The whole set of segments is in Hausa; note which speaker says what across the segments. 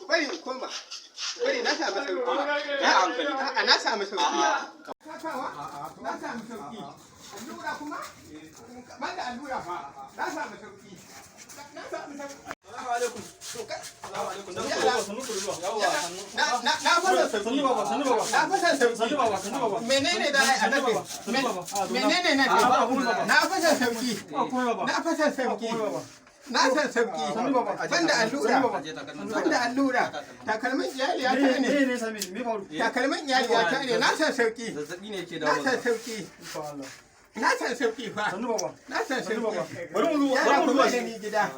Speaker 1: bari in koma. Bari na samu sauki. Ya hankali. A'a na samu sauki. Kakawa? Na samu sauki. Allura kuma? Banda allura fa. Na samu sauki. Na samu sauki. Assalamu alaikum. Assalamu alaikum. Na fasa sauki. Na fasa sauki. Menene da ai annabi? Menene ne? Na fasa sauki. Na fasa sauki. Na san sauki. Banda allura. Banda allura. Takalmin iyali ya ta ne. Takalmin iyali ya ta ne. Na san sauki.
Speaker 2: Zazzabi ne yake
Speaker 1: Na san sauki. Na san sauki fa. Na san sauki.
Speaker 2: Bari mu
Speaker 1: duba shi.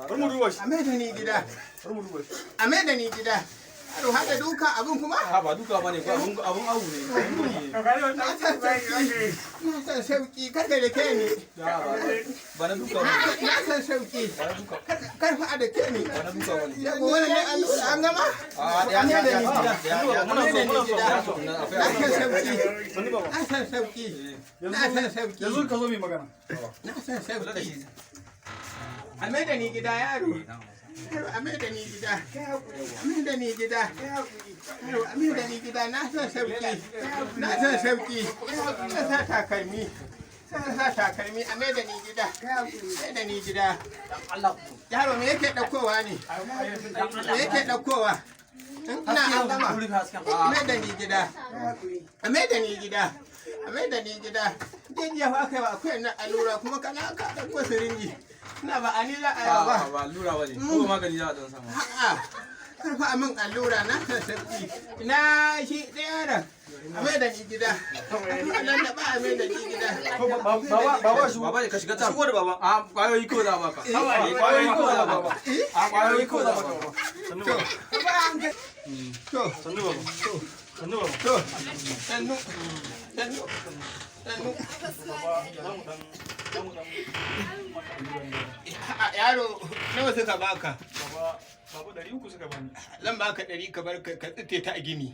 Speaker 2: Bari mu duba shi.
Speaker 1: A mai da ni gida.
Speaker 2: Bari mu duba shi.
Speaker 1: A mai da ni gida. Yaro hada duka abin kuma?
Speaker 2: A ba duka bane ko abun awu ne.
Speaker 1: Na san sauki. Na san sauki. Kar ka da ke ni.
Speaker 2: Ba na duka bane.
Speaker 1: Na san sauki. Kar fa da ke ni.
Speaker 2: Ba na duka bane.
Speaker 1: Yabo wannan ne allura an gama?
Speaker 2: Ya
Speaker 1: da ni gida.
Speaker 2: muna so
Speaker 1: Na san sauki. Na san sauki. Na san sauki.
Speaker 2: Yanzu ka zo mai magana.
Speaker 1: Na san sauki. A mai da ni gida yaro. A mai da ni gida. A mai da ni gida. A mai da ni gida. Na san sauki. Na san sauki. Na sa takalmi. Sa takalmi. A mai da ni gida. Mai da ni gida. Yaro me yake ɗaukowa ne? Me yake ɗaukowa? Ina an gama. A mai da ni gida. A mai da ni gida. A mai da ni gida. Jiya fa aka yi wa akwai na allura kuma kana ka ɗauko sirinji. Na ba ani za a yi ba.
Speaker 2: Ba allura bane. Ko magani za a dan samu.
Speaker 1: A'a. Karfa amin allura na san sauki. Ina shi ɗaya da. A mai da ni gida. Allah da ba a mai da ni gida.
Speaker 2: Baba shi baba ka shiga ta. Shigo da baba. A kwayoyi ko za baka. Kwayoyi ko za baka. A kwayoyi ko za baka.
Speaker 1: To, ba an ga. To,
Speaker 2: Sannu baba. Sannu baba.
Speaker 1: to. Sannu. Sannu. Sannu. Yaro, nawa suka baka?
Speaker 2: Baba 300 suka bani.
Speaker 1: Zan baka 100 ka bar ka tsite ta a gini.